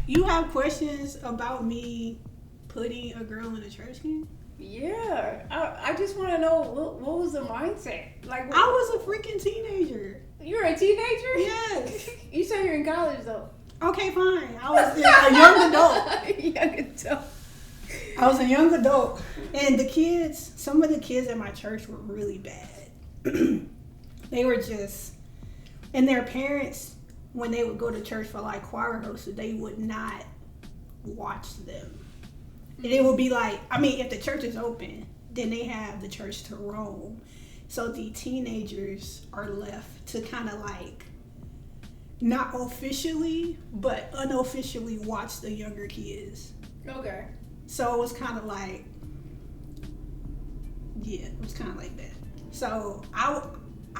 You have questions about me putting a girl in a trash can? Yeah, I just want to know what was the mindset? Like, I was a freaking teenager. You were a teenager? Yes. You said you're in college though. Okay, fine. I was a young adult. Young adult. I was a young adult, and some of the kids at my church were really bad. They were just, and their parents, when they would go to church for like choir rehearsal, they would not watch them. And it would be like, I mean, if the church is open, then they have the church to roam. So the teenagers are left to kind of like, not officially, but unofficially watch the younger kids. Okay. So it was kind of like, yeah, it was kind of like that. So I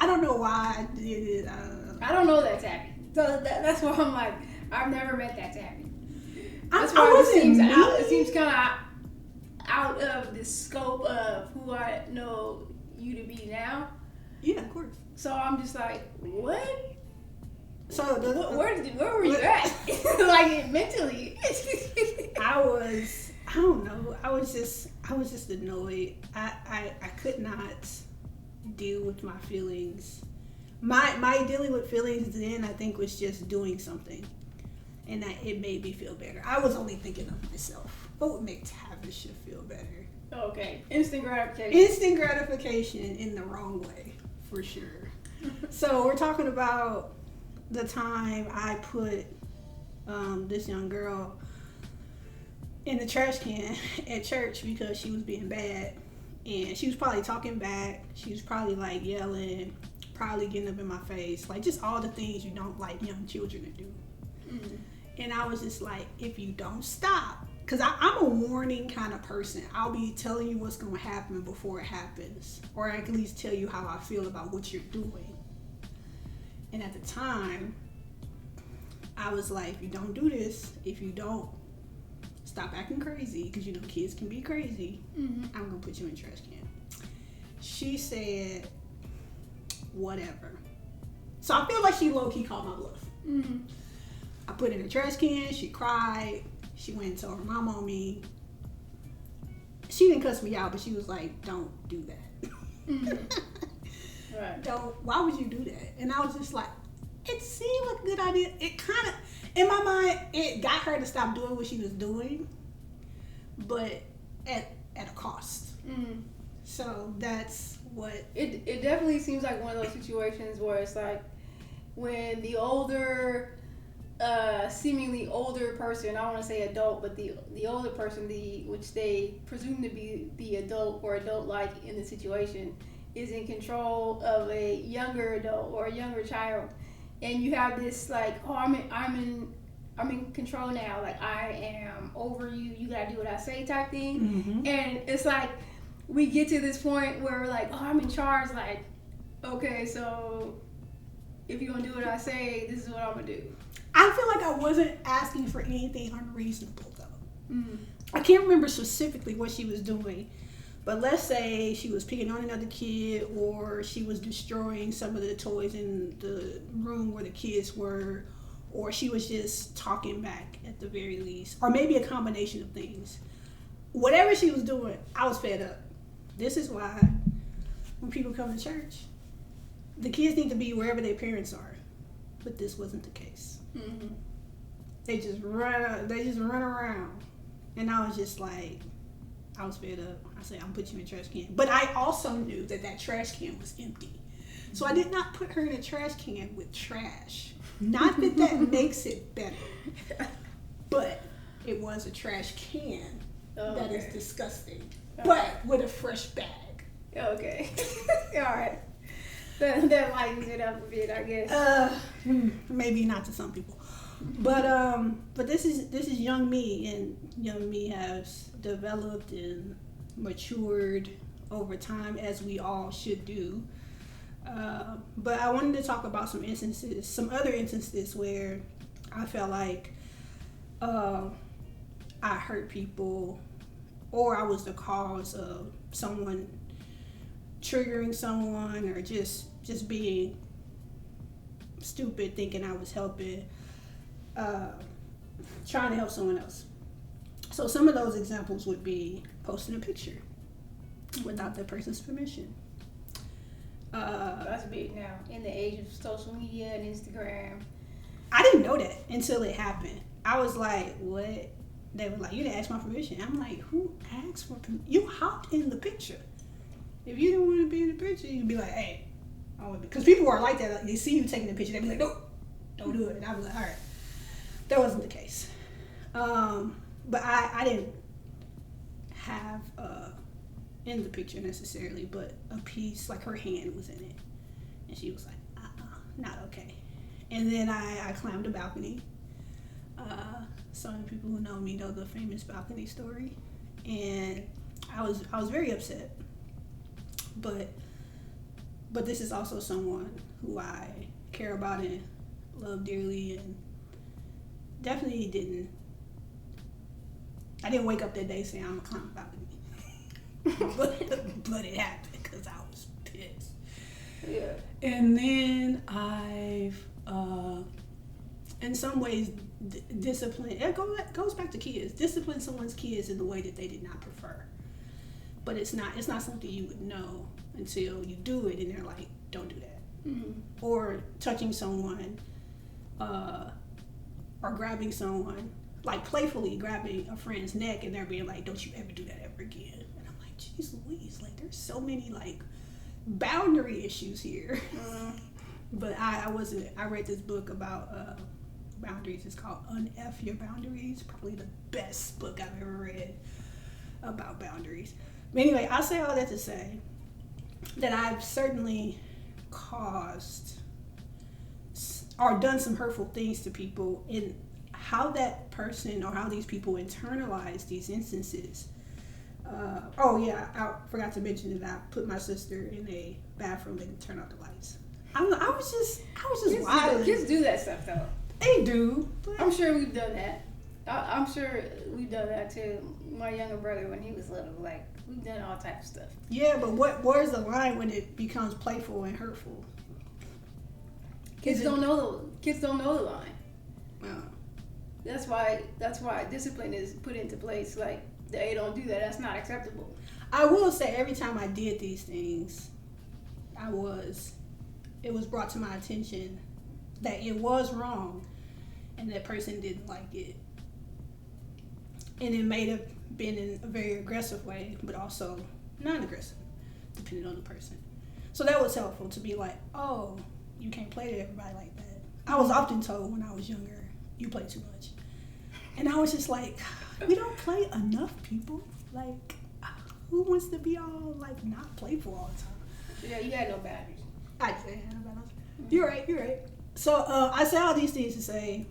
don't know why I did it. I don't know that Tabby. So that's why I'm like, I've never met that Tabby. That's I why wasn't it seems kind of out of the scope of who I know you to be now. Yeah, of course. So I'm just like, what? So where were you at? Like mentally. I don't know. I was just annoyed. I could not deal with my feelings. My dealing with feelings then, I think, was just doing something, and that it made me feel better. I was only thinking of myself. What would make Tavishya feel better? Okay, instant gratification. Instant gratification in the wrong way, for sure. So we're talking about the time I put this young girl in the trash can at church because she was being bad, and she was probably talking back. She was probably like yelling, probably getting up in my face, like just all the things you don't like young children to do. Mm-hmm. And I was just like, if you don't stop, because I'm a warning kind of person. I'll be telling you what's going to happen before it happens, or I can at least tell you how I feel about what you're doing. And at the time, I was like, if you don't do this, if you don't stop acting crazy, because you know kids can be crazy, I'm going to put you in a trash can. She said, whatever. So I feel like she low-key called my bluff. Mm-hmm. I put her in a trash can. She cried. She went and told her mom on me. She didn't cuss me out, but she was like, don't do that. Mm-hmm. Right. Why would you do that? And I was just like, it seemed like a good idea. It kind of, in my mind, it got her to stop doing what she was doing, but at a cost. Mm-hmm. So that's what... It definitely seems like one of those situations where it's like when the older... seemingly older person, I don't want to say adult, but the older person, which they presume to be the adult or adult-like in the situation, is in control of a younger adult or a younger child, and you have this like, oh, I'm in control now, like I am over you, you gotta do what I say type thing. Mm-hmm. And it's like we get to this point where we're like, oh, I'm in charge, like, okay, so if you're gonna do what I say, this is what I'm gonna do. I feel like I wasn't asking for anything unreasonable, though. Mm. I can't remember specifically what she was doing, but let's say she was picking on another kid, or she was destroying some of the toys in the room where the kids were, or she was just talking back at the very least, or maybe a combination of things. Whatever she was doing, I was fed up. This is why when people come to church, the kids need to be wherever their parents are, but this wasn't the case. Mm-hmm. They just run around, and I was just like, I was fed up. I said, I'm put you in a trash can. But I also knew that trash can was empty, so I did not put her in a trash can with trash. Not that makes it better, but it was a trash can. Okay. That is disgusting, but with a fresh bag. Okay. All right. That lightens it up a bit, I guess. Maybe not to some people, but this is young me, and young me has developed and matured over time, as we all should do. But I wanted to talk about some other instances where I felt like I hurt people, or I was the cause of someone triggering someone, or just being stupid thinking I was helping. trying to help someone else. So some of those examples would be posting a picture without the person's permission. That's big now in the age of social media and Instagram. I didn't know that until it happened. I was like, what? They were like, you didn't ask my permission. I'm like, who asked for permission? You hopped in the picture. If you didn't want to be in the picture, you'd be like, hey. Because people are like that. Like, they see you taking the picture. They'd be like, no, don't do it. And I was like, all right. That wasn't the case. But I didn't have in the picture necessarily, but a piece, like her hand was in it. And she was like, not okay. And then I climbed a balcony. Some people who know me know the famous balcony story. And I was very upset. But this is also someone who I care about and love dearly, and definitely I didn't wake up that day saying I'm gonna climb a balcony. but it happened because I was pissed. Yeah. And then I've in some ways discipline, it goes back to kids. Discipline someone's kids in the way that they did not prefer. But it's not something you would know until you do it, and they're like, don't do that. Mm-hmm. Or touching someone, or grabbing someone, like playfully grabbing a friend's neck, and they're being like, don't you ever do that ever again. And I'm like, geez Louise, like there's so many like boundary issues here. But I read this book about boundaries. It's called Unf Your Boundaries. Probably the best book I've ever read about boundaries. But anyway, I say all that to say that I've certainly caused or done some hurtful things to people, and how that person or how these people internalize these instances. I forgot to mention that I put my sister in a bathroom and turned out the lights. I was just wild. Kids do that stuff though. They do. I'm sure we've done that. I'm sure we've done that too. My younger brother, when he was little, like we've done all types of stuff. Yeah, but where's the line when it becomes playful and hurtful? Kids don't know the line. Well, That's why discipline is put into place. Like they don't do that. That's not acceptable. I will say every time I did these things, it was brought to my attention that it was wrong and that person didn't like it. And it may have been in a very aggressive way, but also non-aggressive, depending on the person. So that was helpful to be like, oh, you can't play to everybody like that. I was often told when I was younger, you play too much. And I was just like, we don't play enough, people. Like, who wants to be all, like, not playful all the time? Yeah, you got no boundaries. I say I had no boundaries. You're right. So I say all these things to say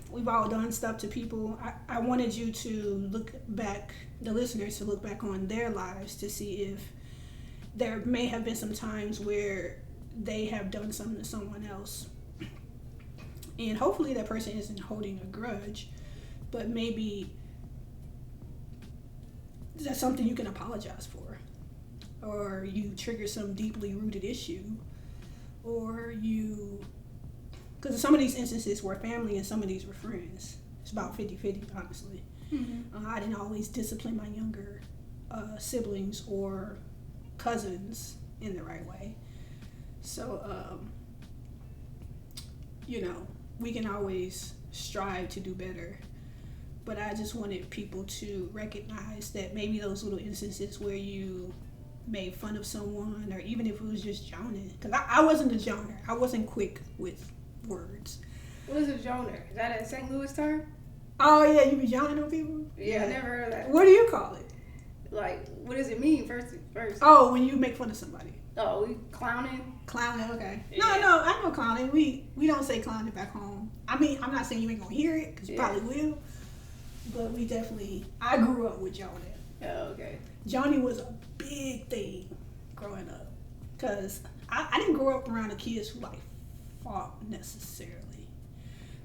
we've all done stuff to people. I wanted you to look back, the listeners to look back on their lives to see if there may have been some times where they have done something to someone else. And hopefully that person isn't holding a grudge, but maybe that's something you can apologize for. Or you trigger some deeply rooted issue. Or because some of these instances were family and some of these were friends. It's about 50-50, honestly. Mm-hmm. I didn't always discipline my younger siblings or cousins in the right way. So, we can always strive to do better. But I just wanted people to recognize that maybe those little instances where you made fun of someone, or even if it was just joning, because I wasn't a joner. I wasn't quick with words. What is a joner? Is that a St. Louis term? Oh yeah, you be joning on people? Yeah, I never heard of that. What do you call it? Like, what does it mean first? Oh, when you make fun of somebody. Oh, we clowning? Clowning, okay. Yeah. No, I know clowning. We don't say clowning back home. I mean, I'm not saying you ain't gonna hear it, because you probably will. But we definitely, I grew up with joning. Oh, okay. Johnny was a big thing growing up, because I didn't grow up around the kids who like fought necessarily.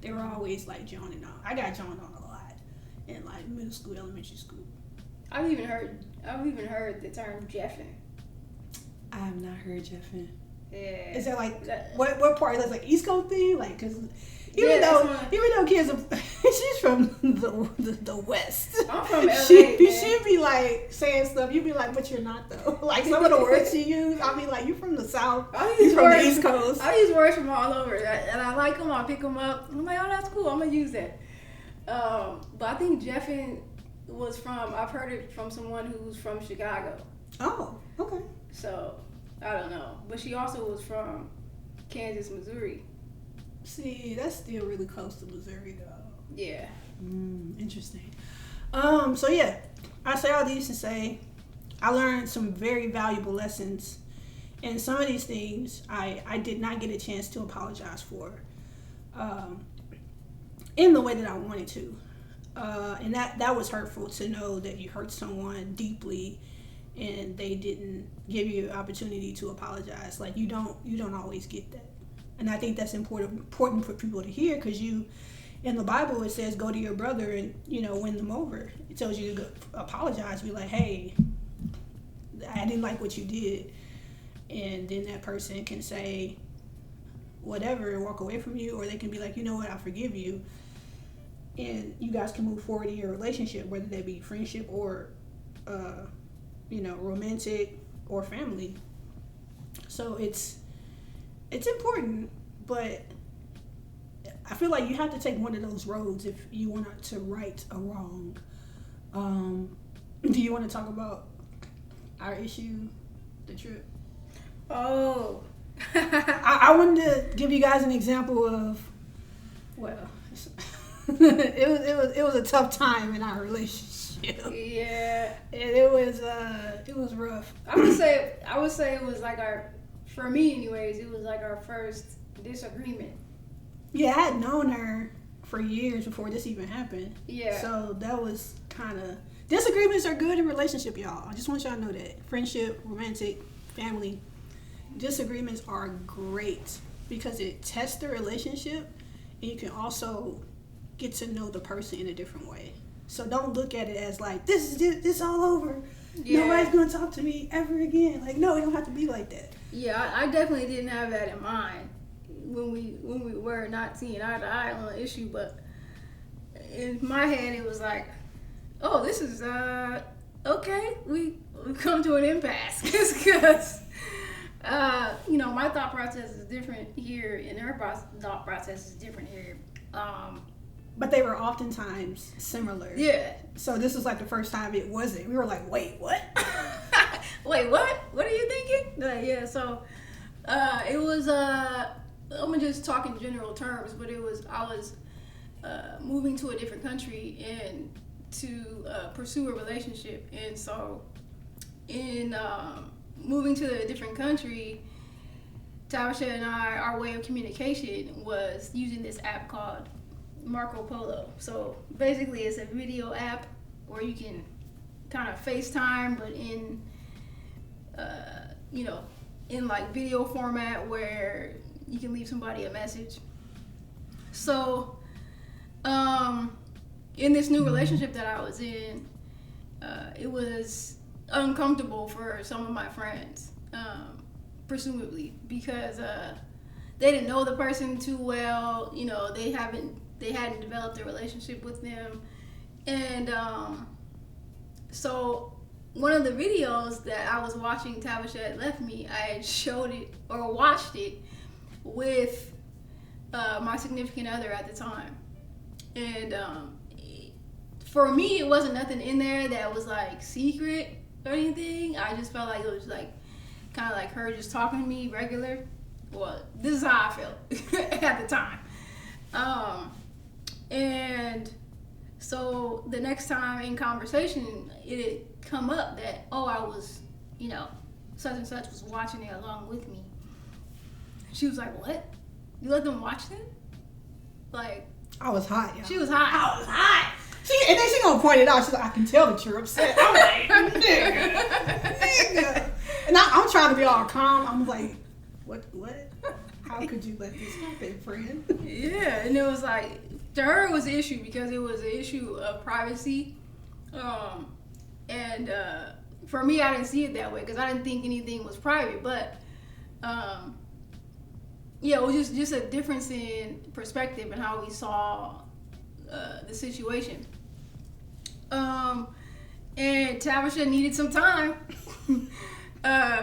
They were always like joning on. I got joined on a lot in like middle school, elementary school. I've even heard the term jeffing. I have not heard jeffing. Yeah. Is that like what part? That's like East Coast thing, like because even though kids She's from the West. I'm from LA, She'd be like saying stuff. You'd be like, but you're not though. Like some of the words she used, I'll be like, you from the South. You from the East Coast. I use words from all over, and I like them. I pick them up. I'm like, oh, that's cool. I'm gonna use that. But I think Jeffin was from. I've heard it from someone who's from Chicago. Oh, okay. So I don't know, but she also was from Kansas, Missouri. See, that's still really close to Missouri, though. Yeah. Interesting. So yeah, I say all these to say I learned some very valuable lessons, and some of these things I did not get a chance to apologize for, in the way that I wanted to, and that was hurtful to know that you hurt someone deeply, and they didn't give you an opportunity to apologize. Like you don't always get that. And I think that's important for people to hear, because in the Bible it says go to your brother and win them over. It tells you to go apologize, be like, hey, I didn't like what you did, and then that person can say whatever and walk away from you, or they can be like, you know what, I forgive you, and you guys can move forward in your relationship, whether that be friendship or romantic or family. So it's important, but I feel like you have to take one of those roads if you want to right a wrong. Do you want to talk about our issue, the trip? Oh. I wanted to give you guys an example of, it was a tough time in our relationship. Yeah. It was rough. I would say it was like for me anyways, it was like our first disagreement. Yeah, I had known her for years before this even happened. Yeah. So that was kind of... Disagreements are good in relationship, y'all. I just want y'all to know that. Friendship, romantic, family. Disagreements are great because it tests the relationship, and you can also get to know the person in a different way. So don't look at it as like, this is this all over. Yeah. Nobody's going to talk to me ever again. Like, no, it don't have to be like that. Yeah, I definitely didn't have that in mind when we were not seeing eye to eye on the issue, but in my head it was like, oh, this is okay. We come to an impasse because my thought process is different here, and her thought process is different here. But they were oftentimes similar. Yeah. So this was like the first time it wasn't. We were like, wait, what? Wait, what? What are you thinking? Yeah. So it was. I'm gonna just talk in general terms, but I was moving to a different country and to pursue a relationship, and so in moving to a different country, Tavishya and our way of communication was using this app called Marco Polo. So basically it's a video app where you can kind of FaceTime, but in in like video format where you can leave somebody a message. So in this new relationship that I was in, it was uncomfortable for some of my friends, presumably because they didn't know the person too well. They hadn't developed a relationship with them, and so one of the videos that I was watching, Tavishya had left me. I had showed it or watched it with my significant other at the time, and for me, it wasn't nothing in there that was like secret or anything. I just felt like it was like kind of like her just talking to me regular. Well, this is how I felt at the time. And so the next time in conversation, it had come up that, I was, such and such was watching it along with me. She was like, what? You let them watch it? Like, I was hot, y'all. She was hot. I was hot. And then she gonna point it out. She's like, I can tell that you're upset. I'm like, nigga. And I'm trying to be all calm. I'm like, what? How could you let this happen, friend? Yeah, and it was like, to her it was an issue because it was an issue of privacy. And for me, I didn't see it that way because I didn't think anything was private. But it was just a difference in perspective and how we saw the situation. And Tavishya needed some time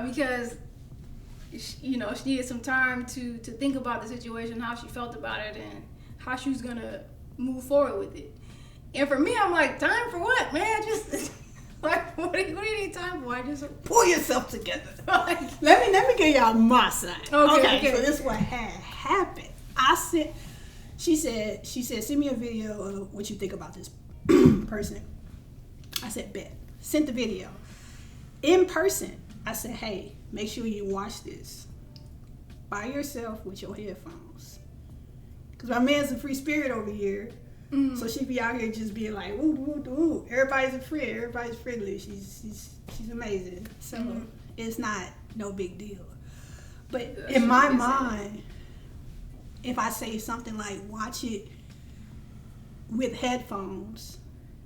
because she needed some time to think about the situation, how she felt about it, and how she was gonna move forward with it. And for me, I'm like, time for what, man? Just like, what do you need time for? I just pull yourself together. Let me get y'all my side. Okay. So this is what had happened. She said, send me a video of what you think about this person. I said, bet. Sent the video. In person, I said, hey, make sure you watch this by yourself with your headphones. Because my man's a free spirit over here. Mm. So she be out here just being like, ooh, ooh, ooh. Everybody's a friend. Everybody's friendly. She's amazing. So it's not no big deal. But in my mind, if I say something like watch it with headphones,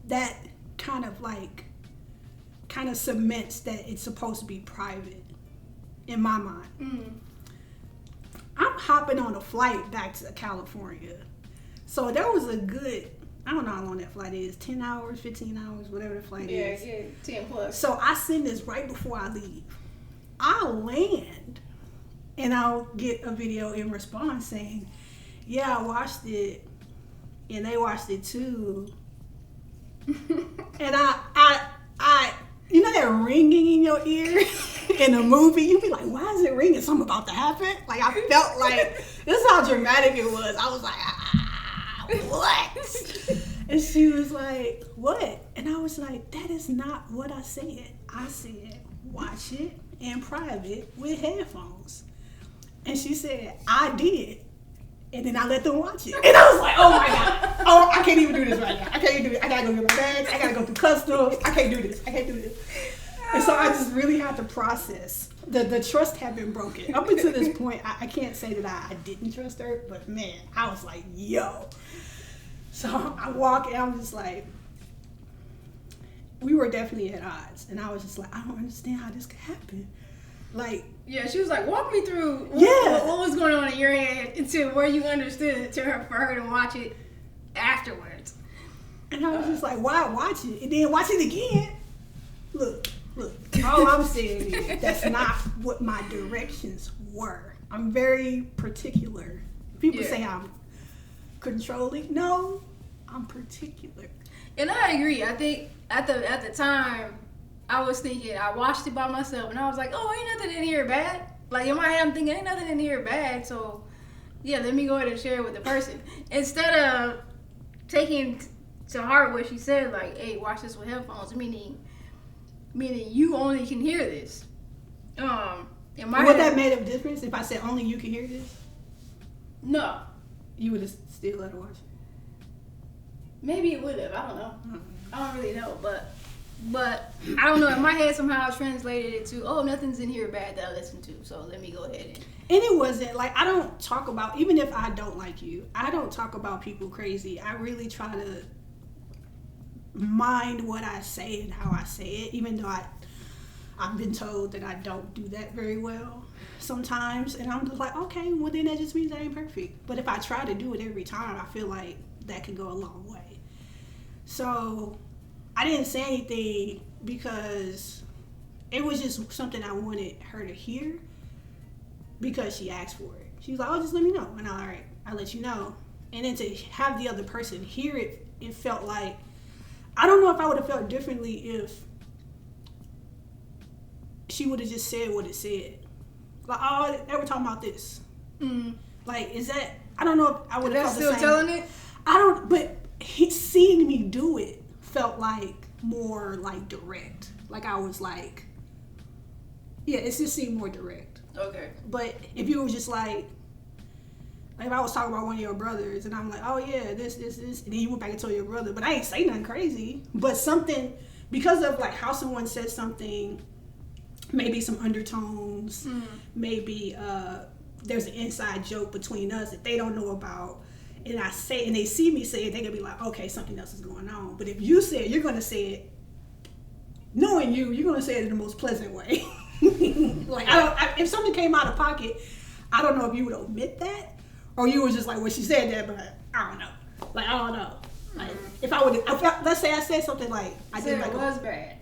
that kind of cements that it's supposed to be private in my mind. Mm. I'm hopping on a flight back to California. So there was a good, I don't know how long that flight is, 10 hours, 15 hours, whatever the flight is. Yeah, 10 plus. So I send this right before I leave. I land and I'll get a video in response saying, yeah, I watched it and they watched it too. And I you know that ringing in your ear in a movie? You be like, why is it ringing? Something about to happen? Like, I felt like, this is how dramatic it was. I was like, what? And she was like, what? And I was like, that is not what I said. I said, watch it in private with headphones. And she said, I did. And then I let them watch it. And I was like, oh my God. Oh, I can't even do this right now. I can't even do it. I gotta go get my bags. I gotta go through customs. I can't do this. And so I just really had to process. The trust had been broken. Up until this point, I can't say that I didn't trust her, but man, I was like, yo. So I walk and I'm just like, we were definitely at odds. And I was just like, I don't understand how this could happen. Like, yeah, she was like, walk me through what was going on in your head until where you understood it for her to watch it afterwards. And I was just like, why watch it? And then watch it again. Look. All I'm saying is that's not what my directions were. I'm very particular. People say I'm controlling. No, I'm particular. And I agree. I think at the time, I was thinking, I watched it by myself, and I was like, oh, ain't nothing in here bad. Like, in my head, I'm thinking, ain't nothing in here bad, so, yeah, let me go ahead and share it with the person. Instead of taking to heart what she said, like, hey, watch this with headphones, meaning you only can hear this. In my Would that made a difference if I said only you can hear this? No. You would have still let her watch it? Maybe it would have. I don't know. I don't really know, but I don't know. In my head, somehow I translated it to, oh, nothing's in here bad that I listen to, so let me go ahead and it wasn't, like, I don't talk about, even if I don't like you, I don't talk about people crazy. I really try to mind what I say and how I say it, even though I've been told that I don't do that very well sometimes. And I'm just like, okay, well, then that just means I ain't perfect. But if I try to do it every time, I feel like that could go a long way. So I didn't say anything because it was just something I wanted her to hear because she asked for it. She was like, oh, just let me know. And all right, I'll let you know. And then to have the other person hear it, it felt like, I don't know if I would have felt differently if she would have just said what it said. Like, oh, they were talking about this. Mm. Like, is that, I don't know if I would have felt the same. Still telling it? I don't, but seeing me do it felt like more like direct. Like I was like, yeah, it just seemed more direct. Okay. But if you were just like if I was talking about one of your brothers and I'm like, oh yeah, this, and then you went back and told your brother, but I ain't say nothing crazy. But something, because of like how someone said something, maybe some undertones, maybe there's an inside joke between us that they don't know about, and I say, and they see me say it, they're gonna be like, okay, something else is going on. But if you say it, you're gonna say it, knowing you're gonna say it in the most pleasant way. Like, if something came out of pocket, I don't know if you would omit that, or you was just like, well, she said that, but I don't know. Like, I don't know. let's say I said something like, I did like it was bad,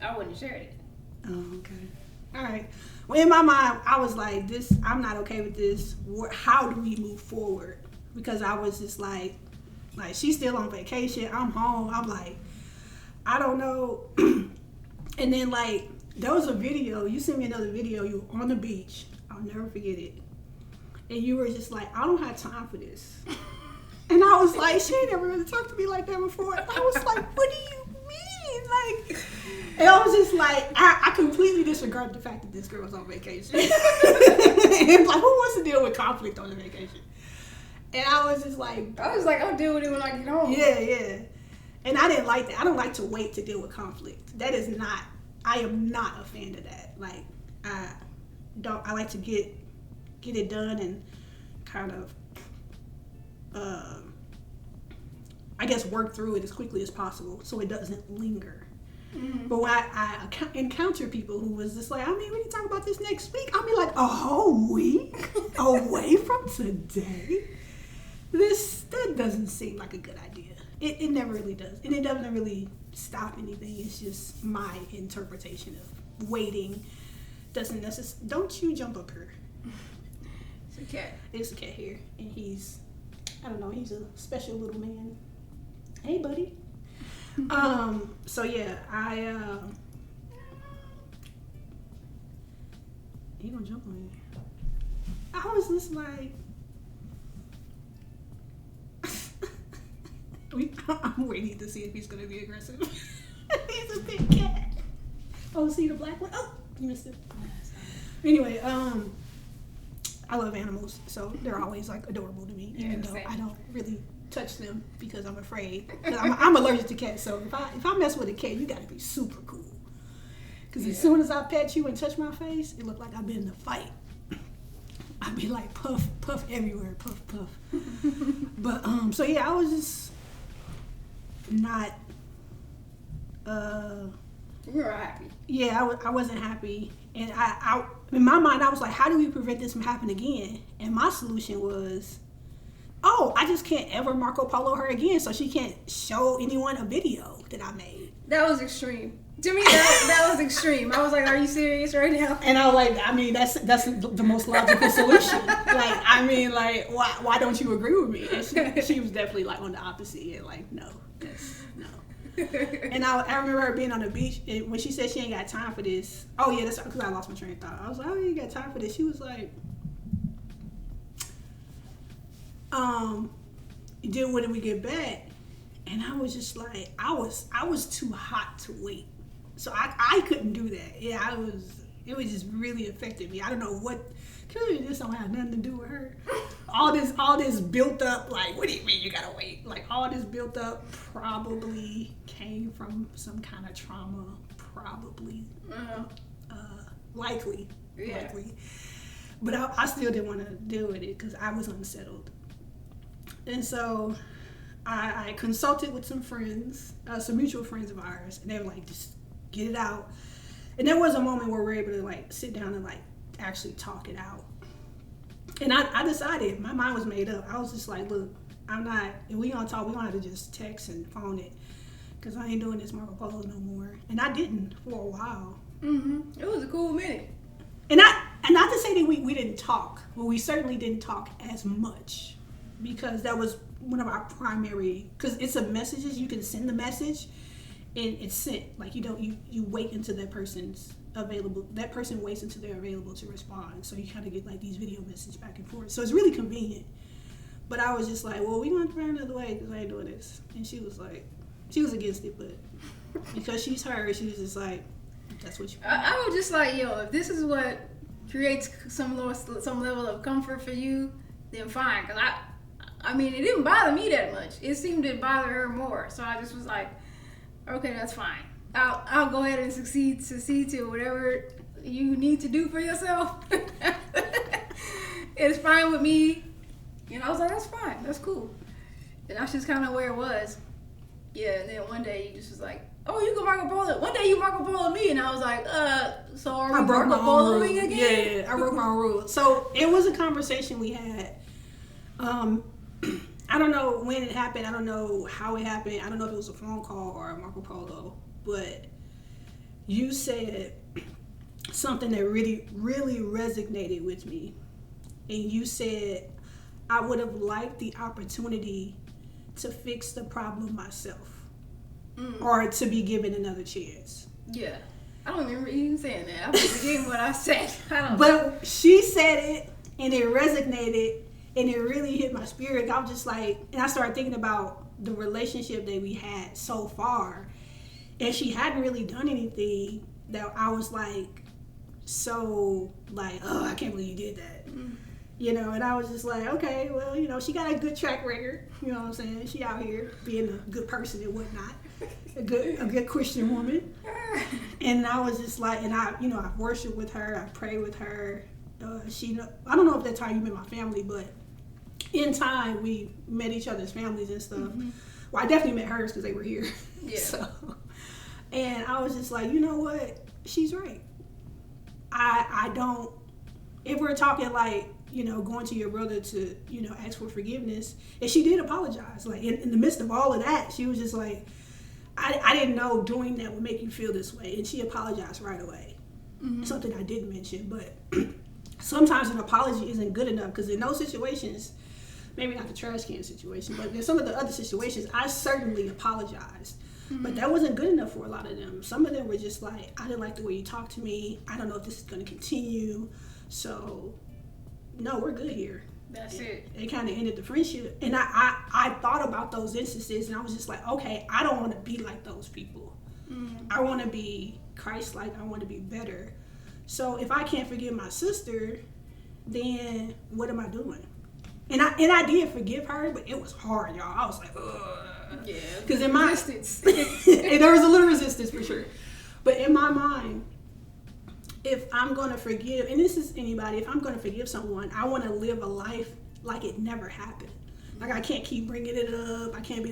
I wouldn't have shared it. Oh, okay. All right. Well, in my mind, I was like, I'm not okay with this. How do we move forward? Because I was just like she's still on vacation. I'm home. I'm like, I don't know. And then like, there was a video. You sent me another video. You were on the beach. I'll never forget it. And you were just like, I don't have time for this. And I was like, she ain't never really talked to me like that before. And I was like, what do you mean? Like, and I was just like, I completely disregarded the fact that this girl was on vacation. And like, who wants to deal with conflict on a vacation? And I was just like, I'll deal with it when I get home. Yeah. And I didn't like that. I don't like to wait to deal with conflict. I am not a fan of that. Like, I like to get it done and kind of, I guess, work through it as quickly as possible so it doesn't linger. Mm-hmm. But when I encounter people who was just like, we need to talk about this next week. I'll be like, a whole week away from today? That doesn't seem like a good idea. It never really does. And it doesn't really stop anything. It's just my interpretation of waiting. Don't you jump up here. It's a cat. It's a cat here. And he's a special little man. Hey, buddy. So yeah, he gonna jump on you. I was just like, I'm waiting to see if he's gonna be aggressive. He's a big cat. Oh, see the black one? Oh, you missed it. Anyway, I love animals, so they're always like adorable to me, even though I don't really touch them because I'm afraid. Cause I'm allergic to cats, so if I mess with a cat, you gotta be super cool. Because as soon as I pet you and touch my face, it look like I've been in a fight. I'd be like puff, puff everywhere, puff, puff. But so yeah, I was just not. You were happy. Yeah, I wasn't happy, and I in my mind I was like, how do we prevent this from happening again? And my solution was, I just can't ever Marco Polo her again, so she can't show anyone a video that I made. That was extreme. To me, that was extreme. I was like, are you serious right now? And I was like, that's the most logical solution. Why don't you agree with me? And she was definitely like on the opposite end, like, no. And I remember her being on the beach, and when she said she ain't got time for this. Oh yeah, that's because I lost my train of thought. I was like, you ain't got time for this. She was like, then when did we get back? And I was just like, I was too hot to wait, so I couldn't do that. Yeah, it was just really affected me. I don't know what. Clearly this don't have nothing to do with her. All this built up, like, what do you mean you gotta wait? Like, all this built up probably came from some kind of trauma, probably. Likely. But I still didn't want to deal with it because I was unsettled. And so I consulted with some friends, some mutual friends of ours, and they were like, just get it out. And there was a moment where we were able to like sit down and like actually talk it out. And I decided, my mind was made up. I was just like, look, if we gonna talk, we gonna have to just text and phone it, because I ain't doing this Marco Polo no more. And I didn't for a while. Mm-hmm. It was a cool minute. And not to say that we didn't talk, but we certainly didn't talk as much, because that was one of our primary, because it's a messages, you can send the message and it's sent. Like, you wait until that person's available, that person waits until they're available to respond. So you kind of get like these video messages back and forth. So it's really convenient. But I was just like, well, we want to find another way because I ain't doing this. And she was against it, but because she's her, she was just like, that's what you want. I was just like, if this is what creates some level of comfort for you, then fine. Because I mean, it didn't bother me that much. It seemed to bother her more. So I just was like, okay, that's fine. I'll go ahead and succeed to whatever you need to do for yourself. It's fine with me. And I was like, that's fine. That's cool. And that's just kind of where it was. Yeah, and then one day you just was like, oh, you can Marco Polo. One day you Marco Polo me, and I was like, so are we Marco Poloing again? Yeah, I broke my own rule. So it was a conversation we had. I I don't know when it happened. I don't know how it happened. I don't know if it was a phone call or a Marco Polo. But you said something that really, really resonated with me. And you said, I would have liked the opportunity to fix the problem myself. Or to be given another chance. Yeah. I don't remember even saying that. I'm forgetting what I said. But she said it, and it resonated, and it really hit my spirit. I was just like, and I started thinking about the relationship that we had so far. And she hadn't really done anything that I was like, so like, oh, I can't believe you did that. You know, and I was just like, okay, well, you know, she got a good track record. You know what I'm saying? She out here being a good person and whatnot. A good Christian woman. And I was just like, and I worship with her, I pray with her. I don't know if that's how you met my family, but in time we met each other's families and stuff. Well, I definitely met hers because they were here. Yeah. So, and I was just like, you know what? She's right. I don't, if we're talking like, you know, going to your brother to, you know, ask for forgiveness. And she did apologize. Like, in the midst of all of that, she was just like, I didn't know doing that would make you feel this way. And she apologized right away. Something I didn't mention. But sometimes an apology isn't good enough. Because in those situations, maybe not the trash can situation, but in some of the other situations, I certainly apologized. But that wasn't good enough for a lot of them. Some of them were just like, I didn't like the way you talked to me. I don't know if this is going to continue. So, no, we're good here. That's it. It kind of ended the friendship. And I thought about those instances, and I was just like, okay, I don't want to be like those people. I want to be Christ-like. I want to be better. So if I can't forgive my sister, then what am I doing? And I did forgive her, but it was hard, y'all. I was like, ugh. Yeah. Because in my resistance. and there was a little resistance for sure. But in my mind, if I'm going to forgive, and this is anybody, if I'm going to forgive someone, I want to live a life like it never happened. Like, I can't keep bringing it up. I can't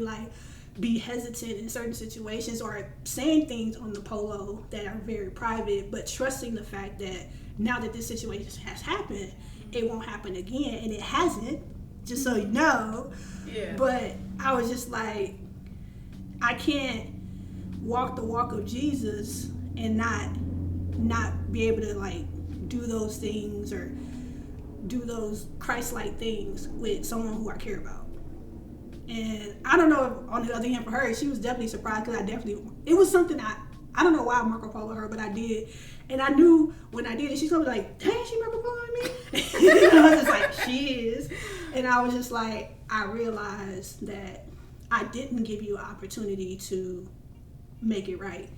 be hesitant in certain situations or saying things on the polo that are very private, but trusting the fact that now that this situation has happened, it won't happen again. And it hasn't, just so you know. Yeah. But I was just like, I can't walk the walk of Jesus and not be able to like do those things or do those Christ-like things with someone who I care about. And I don't know if on the other hand for her, she was definitely surprised because it was something I don't know why I Marco Polo her, but I did. And I knew when I did it, she's gonna be like, dang, she Marco Poloing me? You know, I was just like, she is. And I was just like, I realized that I didn't give you an opportunity to make it right.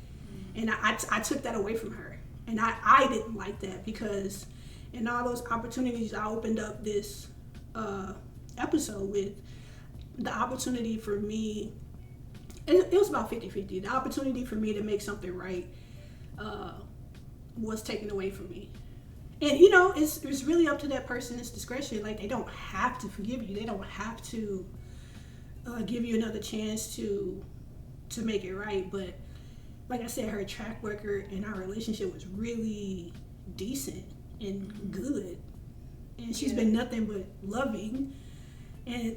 And I took that away from her. And I didn't like that because in all those opportunities I opened up this episode with, the opportunity for me, it was about 50-50. The opportunity for me to make something right was taken away from me. And, you know, it's really up to that person's discretion. Like, they don't have to forgive you. They don't have to give you another chance to make it right. But like I said, her track record and our relationship was really decent and good. And she's been nothing but loving. And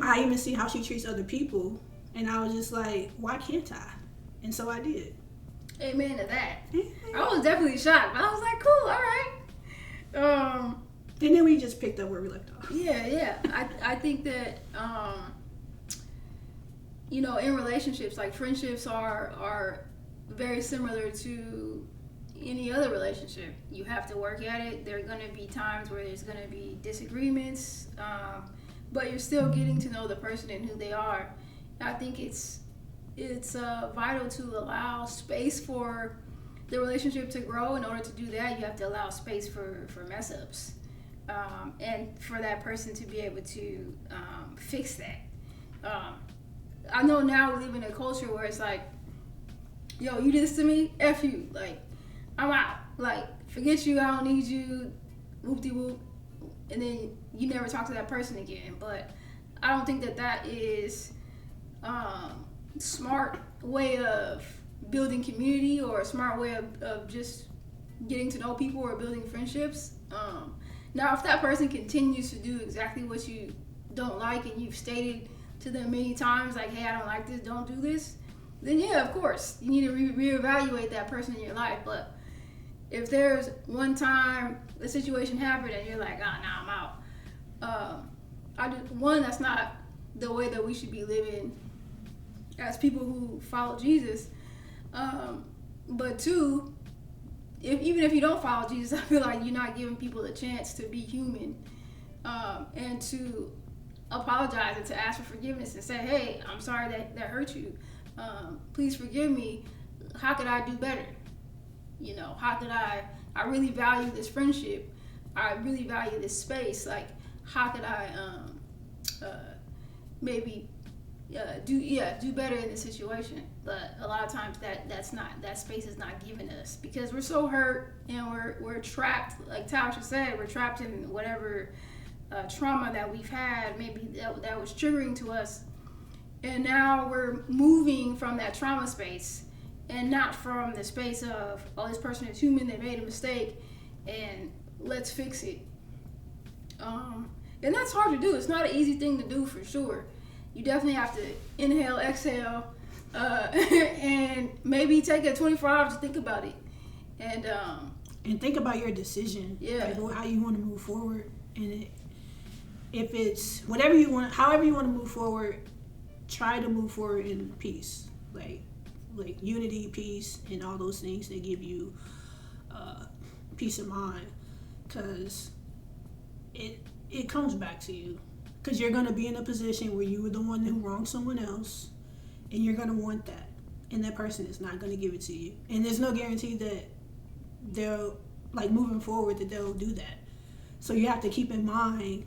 I even see how she treats other people. And I was just like, why can't I? And so I did. Amen to that. I was definitely shocked. But I was like, cool, all right. And then we just picked up where we left off. Yeah. I think that, you know, in relationships, like friendships are very similar to any other relationship. You have to work at it. There are going to be times where there's going to be disagreements, but you're still getting to know the person and who they are. I think it's vital to allow space for the relationship to grow. In order to do that, you have to allow space for mess ups, and for that person to be able to fix that. I know now we live in a culture where it's like, yo, you did this to me, F you, like, I'm out, like, forget you, I don't need you, whoop-de-whoop, and then you never talk to that person again. But I don't think that is smart way of building community or a smart way of just getting to know people or building friendships. Now, if that person continues to do exactly what you don't like and you've stated to them many times, like, hey, I don't like this, don't do this, then yeah, of course, you need to reevaluate that person in your life. But if there's one time a situation happened and you're like, I'm out, that's not the way that we should be living as people who follow Jesus. But two, even if you don't follow Jesus, I feel like you're not giving people a chance to be human, and to apologize and to ask for forgiveness and say, hey, I'm sorry that hurt you. Please forgive me. How could I do better? How could I really value this friendship. I really value this space. Like, how could I maybe do better in this situation? But a lot of times that space is not given us because we're so hurt and we're trapped. Like Tavishya said, we're trapped in whatever trauma that we've had, maybe that was triggering to us, and now we're moving from that trauma space and not from the space of, oh, this person is human, they made a mistake, and let's fix it. And that's hard to do. It's not an easy thing to do for sure. You definitely have to inhale, exhale, and maybe take a 24 hours to think about it. And think about your decision. Yeah. Like how you want to move forward. And if it's whatever you want, however you want to move forward, try to move forward in peace. Like unity, peace, and all those things that give you peace of mind. Because it comes back to you. Because you're going to be in a position where you were the one who wronged someone else, and you're going to want that. And that person is not going to give it to you. And there's no guarantee that they'll, like, moving forward, that they'll do that. So you have to keep in mind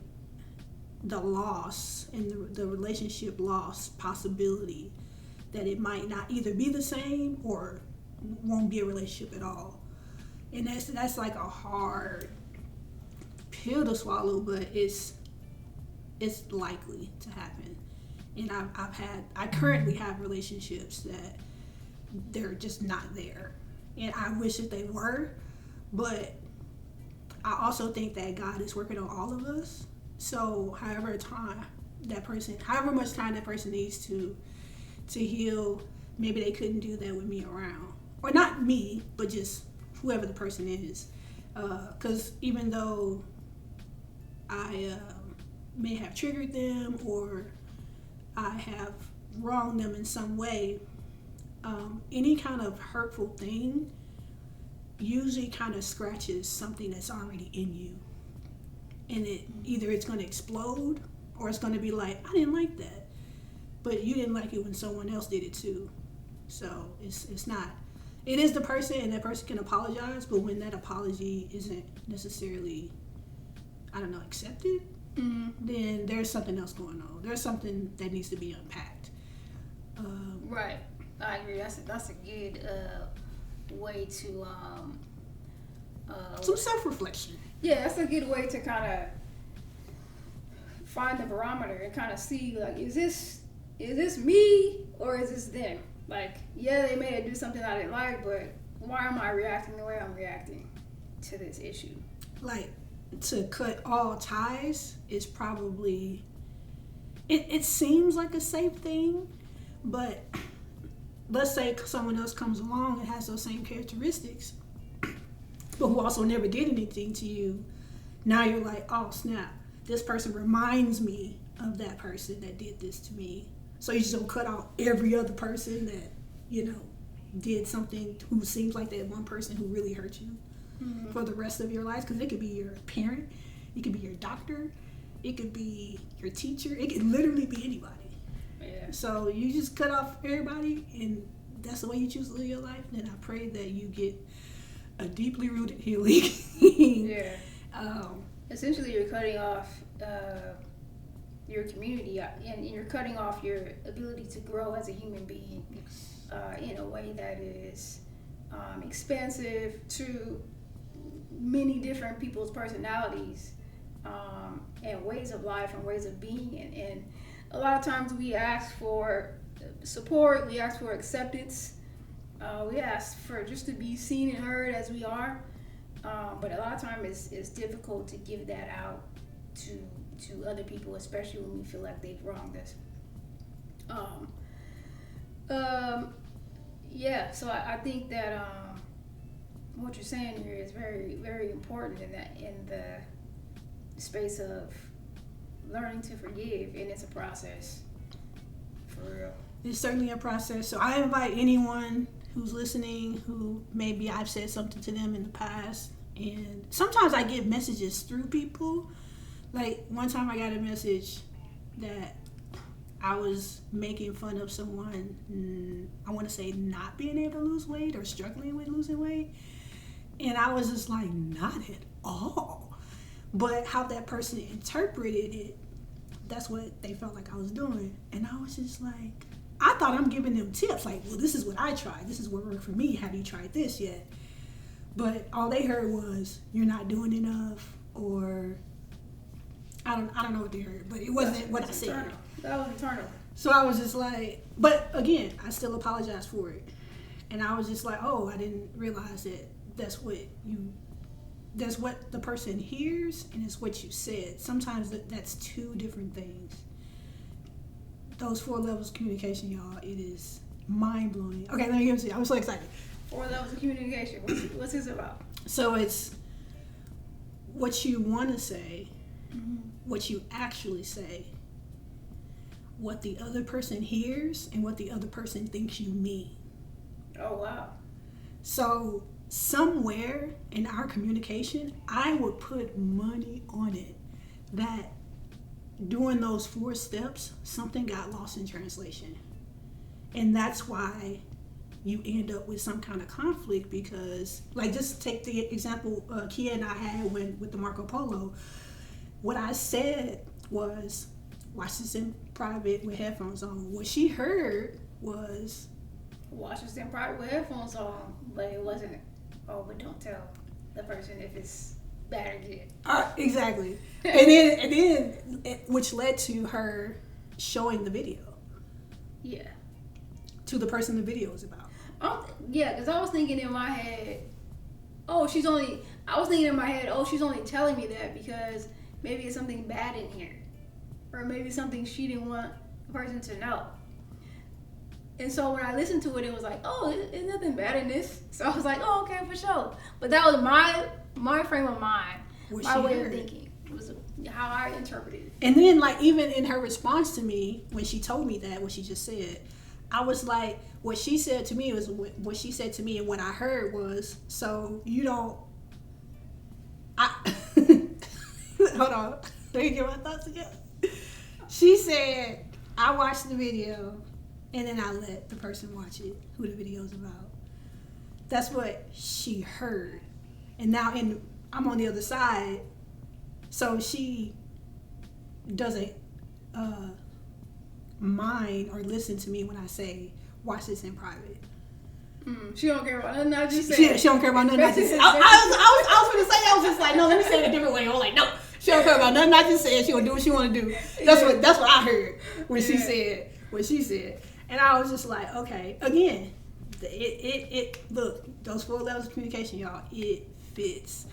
the loss and the relationship loss possibility that it might not either be the same or won't be a relationship at all. And that's like a hard pill to swallow, but it's likely to happen. And I currently have relationships that they're just not there. And I wish that they were, but I also think that God is working on all of us. So however much time that person needs to heal, maybe they couldn't do that with me around. Or not me, but just whoever the person is. Because even though I may have triggered them or I have wronged them in some way, any kind of hurtful thing usually kind of scratches something that's already in you. And it's going to explode, or it's going to be like, I didn't like that. But you didn't like it when someone else did it too. So it's not. It is the person, and that person can apologize, but when that apology isn't necessarily, accepted, then there's something else going on. There's something that needs to be unpacked. Right. I agree. That's a good way to some self-reflection. Yeah, that's a good way to kind of find the barometer and kind of see, like, is this me or is this them? Like, yeah, they may do something I didn't like, but why am I reacting the way I'm reacting to this issue? Like, to cut all ties is probably, it seems like a safe thing, but let's say someone else comes along and has those same characteristics, but who also never did anything to you. Now you're like, oh snap, this person reminds me of that person that did this to me. So you just don't cut out every other person that, did something, who seems like that one person who really hurt you for the rest of your life. Because it could be your parent, it could be your doctor, it could be your teacher, it could literally be anybody. Yeah. So you just cut off everybody, and that's the way you choose to live your life. Then I pray that you get a deeply rooted healing. Yeah. Essentially, you're cutting off your community, and you're cutting off your ability to grow as a human being in a way that is expansive to many different people's personalities and ways of life and ways of being. And a lot of times we ask for support, we ask for acceptance, we ask for just to be seen and heard as we are. But a lot of times it's difficult to give that out to to other people, especially when we feel like they've wronged us. Yeah, so I think that what you're saying here is very, very important in the space of learning to forgive, and it's a process, for real. It's certainly a process. So I invite anyone who's listening who maybe I've said something to them in the past, and sometimes I get messages through people. Like one time I got a message that I was making fun of someone, I want to say not being able to lose weight or struggling with losing weight. And I was just like, not at all. But how that person interpreted it, that's what they felt like I was doing. And I was just like, I thought I'm giving them tips. Like, well, this is what I tried. This is what worked for me. Have you tried this yet? But all they heard was, you're not doing enough, or I don't know what they heard, but it wasn't what I said. Internal. That was internal. So I was just like, but again, I still apologize for it. And I was just like, oh, I didn't realize that that's what the person hears, and it's what you said. Sometimes that's two different things. Those 4 levels of communication, y'all, it is mind-blowing. Okay, let me give it to you. I'm so excited. 4 levels of communication. What's this about? So it's what you want to say, what you actually say, what the other person hears, and what the other person thinks you mean. Oh, wow. So somewhere in our communication, I would put money on it that doing those 4 steps, something got lost in translation. And that's why you end up with some kind of conflict, because, like, just take the example Kia and I had with the Marco Polo. What I said was, watch this in private with headphones on. What she heard was, watch this in private with headphones on, but it wasn't, oh, but don't tell the person if it's bad or good. Exactly. and then which led to her showing the video. Yeah. To the person the video is about. Yeah, because I was thinking in my head, she's only telling me that because maybe it's something bad in here. Or maybe something she didn't want the person to know. And so when I listened to it, it was like, there's nothing bad in this. So I was like, okay, for sure. But that was my frame of mind, my way of thinking. It was how I interpreted it. And then, like, even in her response to me, when she told me that, what she just said, I was like, what she said to me was what she said to me, and what I heard was, so you don't, hold on, let me get my thoughts together. She said, I watched the video, and then I let the person watch it, who the video's about. That's what she heard. And now I'm on the other side, so she doesn't mind or listen to me when I say, watch this in private. She don't care about nothing I just said. She don't care about nothing I just said. I was going to say, I was just like, no, let me say it a different way. I was like, no, she don't care about nothing I just said. She gonna do what she want to do. That's what I heard when she said what she said. And I was just like, okay, again, it look, those 4 levels of communication, y'all, it fits.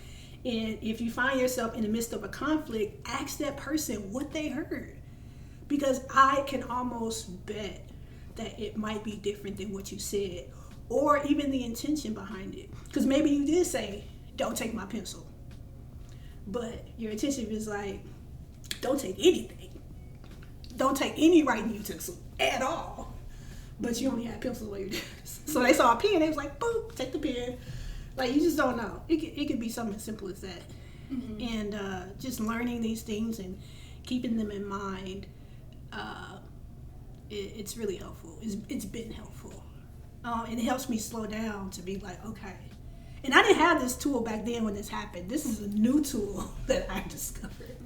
And if you find yourself in the midst of a conflict, ask that person what they heard. Because I can almost bet that it might be different than what you said, or even the intention behind it. Because maybe you did say, don't take my pencil. But your intention is like, don't take anything. Don't take any writing utensil at all. But you only had pencils while you did this. So they saw a pen, they was like, boop, take the pen. Like, you just don't know. It could be something as simple as that. Mm-hmm. And just learning these things and keeping them in mind, it's really helpful. It's been helpful. And it helps me slow down to be like, okay. And I didn't have this tool back then when this happened. This is a new tool that I discovered.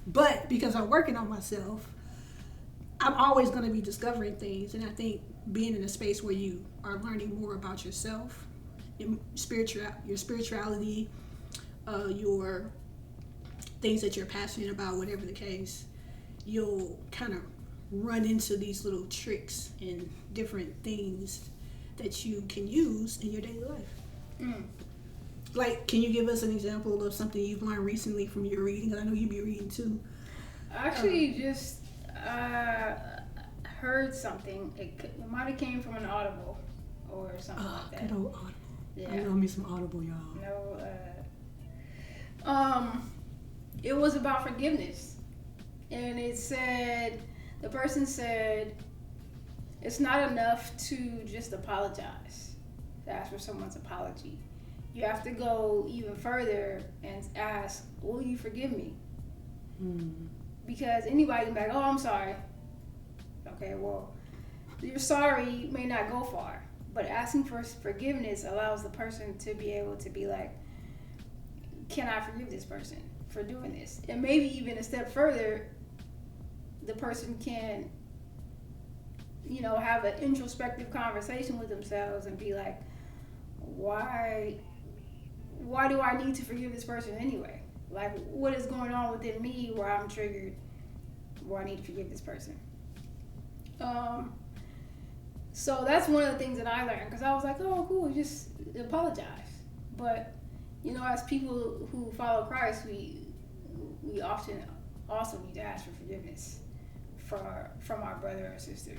But because I'm working on myself, I'm always going to be discovering things. And I think being in a space where you are learning more about yourself, your spirituality, your things that you're passionate about, whatever the case, you'll kind of run into these little tricks and different things that you can use in your daily life. Like, can you give us an example of something you've learned recently from your reading? Because I know you be reading too. Actually, just heard something. It might have came from an Audible or something like that. Good old Audible. Yeah. I love me some Audible, y'all. No. It was about forgiveness, and it said, the person said, it's not enough to just apologize, to ask for someone's apology. You have to go even further and ask, will you forgive me? Because anybody can be like, oh, I'm sorry. Okay, well, your sorry may not go far, but asking for forgiveness allows the person to be able to be like, can I forgive this person for doing this? And maybe even a step further, the person can, have an introspective conversation with themselves and be like, why do I need to forgive this person anyway? Like, what is going on within me where I'm triggered, where I need to forgive this person? So that's one of the things that I learned, because I was like, oh, cool, just apologize. But, as people who follow Christ, we often also need to ask for forgiveness from our brother or sister.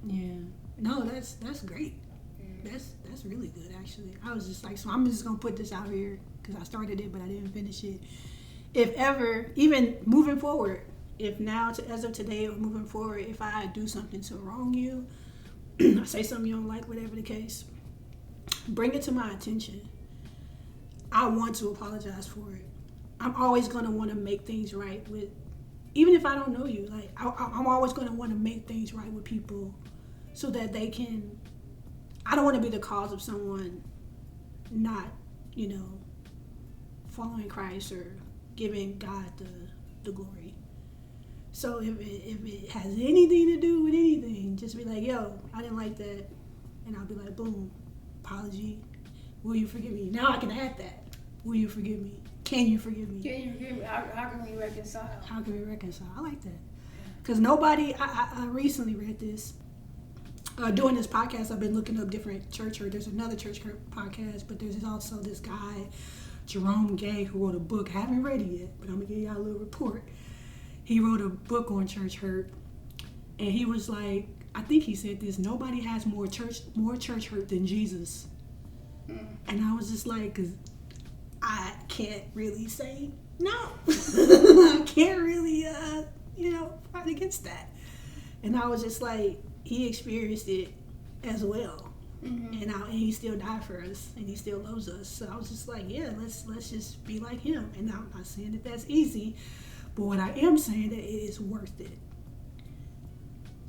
Yeah. No, that's great. That's really good, actually. I was just like, so I'm just going to put this out here because I started it, but I didn't finish it. If ever, even moving forward, if now, as of today or moving forward, if I do something to wrong you, I say something you don't like, whatever the case, bring it to my attention. I want to apologize for it. I'm always going to want to make things right with, even if I don't know you, like I'm always going to want to make things right with people so that they can, I don't want to be the cause of someone not, following Christ or giving God the glory. So if it has anything to do with anything, just be like, yo, I didn't like that. And I'll be like, boom, apology. Will you forgive me? Now I can add that. Will you forgive me? Can you forgive me? Can you forgive me? How can we reconcile? How can we reconcile? I like that. Because nobody, I recently read this. Doing this podcast, I've been looking up different church hurt. There's another church hurt podcast, but there's also this guy, Jerome Gay, who wrote a book. I haven't read it yet, but I'm going to give y'all a little report. He wrote a book on church hurt, and he was like, I think he said this, nobody has more church hurt than Jesus. And I was just like, because I can't really say no. I can't really, fight against that. And I was just like, he experienced it as well. And he still died for us, and he still loves us. So I was just like, yeah, let's just be like him. And I'm not saying that that's easy, but what I am saying that it is worth it.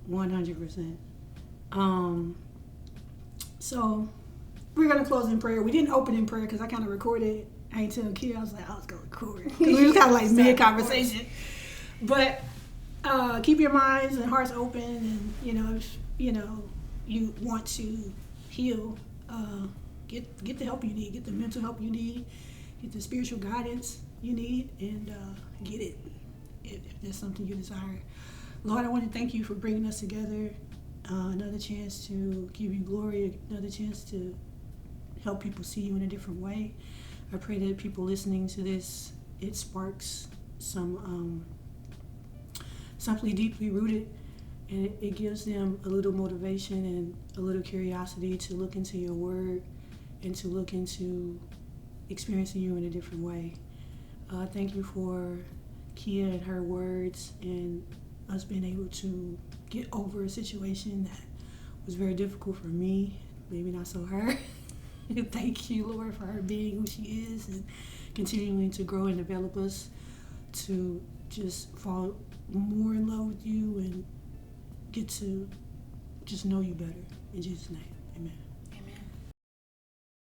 100%. So we're gonna close in prayer. We didn't open in prayer because I kind of recorded. I ain't telling Kia. I was like, I was gonna record because we was kind of like mid conversation. But keep your minds and hearts open, and if you want to heal, get the help you need, get the mental help you need, get the spiritual guidance you need, and get it if there's something you desire. Lord, I want to thank you for bringing us together, another chance to give you glory, another chance to help people see you in a different way. I pray that people listening to this, it sparks something deeply rooted, and it gives them a little motivation and a little curiosity to look into your word and to look into experiencing you in a different way. Thank you for Kia and her words and us being able to get over a situation that was very difficult for me, maybe not so her. Thank you, Lord, for her being who she is and continuing to grow and develop us to just fall more in love with you and get to just know you better. In Jesus' name, amen.